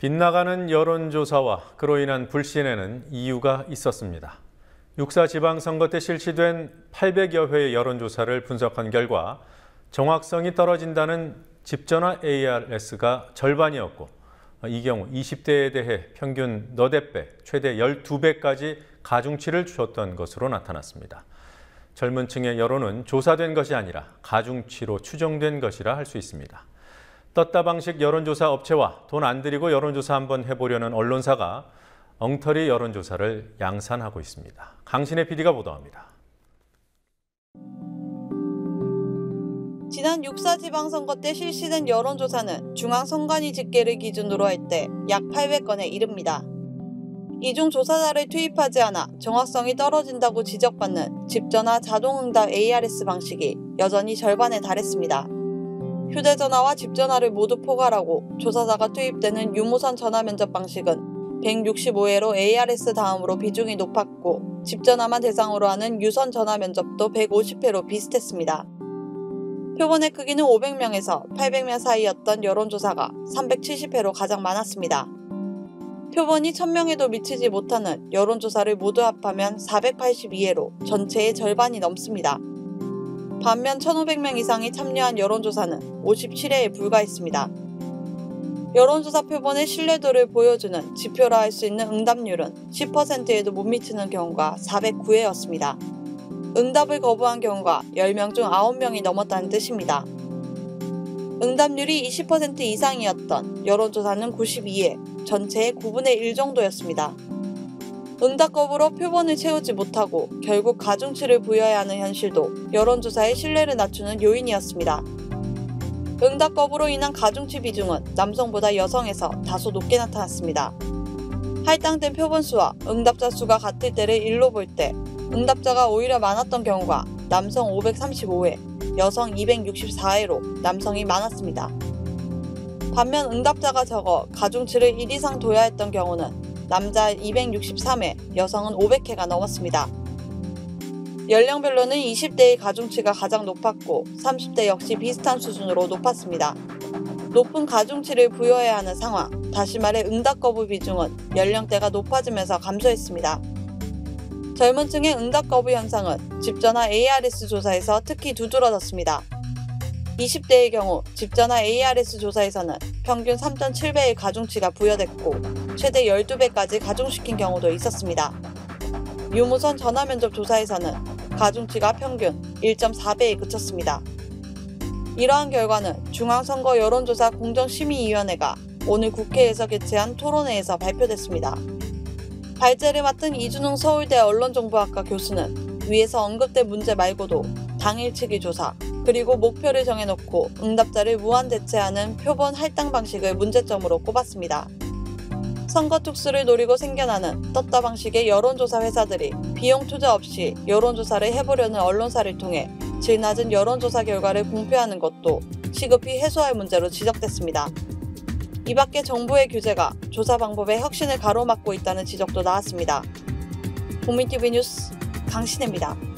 빗나가는 여론조사와 그로 인한 불신에는 이유가 있었습니다. 6.4 지방선거 때 실시된 800여 회의 여론조사를 분석한 결과 정확성이 떨어진다는 집전화 ARS가 절반이었고, 이 경우 20대에 대해 평균 너댓 배, 최대 12배까지 가중치를 주었던 것으로 나타났습니다. 젊은 층의 여론은 조사된 것이 아니라 가중치로 추정된 것이라 할 수 있습니다. 떴다 방식 여론조사 업체와 돈 안 들이고 여론조사 한번 해보려는 언론사가 엉터리 여론조사를 양산하고 있습니다. 강신의 PD가 보도합니다. 지난 6.4 지방선거 때 실시된 여론조사는 중앙선관위 집계를 기준으로 할 때 약 800건에 이릅니다. 이 중 조사자를 투입하지 않아 정확성이 떨어진다고 지적받는 집전화 자동응답 ARS 방식이 여전히 절반에 달했습니다. 휴대전화와 집전화를 모두 포괄하고 조사자가 투입되는 유무선 전화면접 방식은 165회로 ARS 다음으로 비중이 높았고, 집전화만 대상으로 하는 유선 전화면접도 150회로 비슷했습니다. 표본의 크기는 500명에서 800명 사이였던 여론조사가 370회로 가장 많았습니다. 표본이 1000명에도 미치지 못하는 여론조사를 모두 합하면 482회로 전체의 절반이 넘습니다. 반면 1500명 이상이 참여한 여론조사는 57회에 불과했습니다. 여론조사 표본의 신뢰도를 보여주는 지표라 할 수 있는 응답률은 10%에도 못 미치는 경우가 409회였습니다. 응답을 거부한 경우가 10명 중 9명이 넘었다는 뜻입니다. 응답률이 20% 이상이었던 여론조사는 92회, 전체의 9분의 1 정도였습니다. 응답 거부로 표본을 채우지 못하고 결국 가중치를 부여해야 하는 현실도 여론조사의 신뢰를 낮추는 요인이었습니다. 응답 거부로 인한 가중치 비중은 남성보다 여성에서 다소 높게 나타났습니다. 할당된 표본 수와 응답자 수가 같을 때를 1로 볼 때 응답자가 오히려 많았던 경우가 남성 535회, 여성 264회로 남성이 많았습니다. 반면 응답자가 적어 가중치를 1 이상 둬야 했던 경우는 남자 263회, 여성은 500회가 넘었습니다. 연령별로는 20대의 가중치가 가장 높았고 30대 역시 비슷한 수준으로 높았습니다. 높은 가중치를 부여해야 하는 상황, 다시 말해 응답 거부 비중은 연령대가 높아지면서 감소했습니다. 젊은 층의 응답 거부 현상은 집전화 ARS 조사에서 특히 두드러졌습니다. 20대의 경우 집전화 ARS 조사에서는 평균 3.7배의 가중치가 부여됐고 최대 12배까지 가중시킨 경우도 있었습니다. 유무선 전화면접 조사에서는 가중치가 평균 1.4배에 그쳤습니다. 이러한 결과는 중앙선거 여론조사 공정심의위원회가 오늘 국회에서 개최한 토론회에서 발표됐습니다. 발제를 맡은 이준웅 서울대 언론정보학과 교수는 위에서 언급된 문제 말고도 당일치기 조사, 그리고 목표를 정해놓고 응답자를 무한 대체하는 표본 할당 방식을 문제점으로 꼽았습니다. 선거 특수를 노리고 생겨나는 떴다 방식의 여론조사 회사들이 비용 투자 없이 여론조사를 해보려는 언론사를 통해 질 낮은 여론조사 결과를 공표하는 것도 시급히 해소할 문제로 지적됐습니다. 이 밖에 정부의 규제가 조사 방법의 혁신을 가로막고 있다는 지적도 나왔습니다. 국민TV 뉴스 강신혜입니다.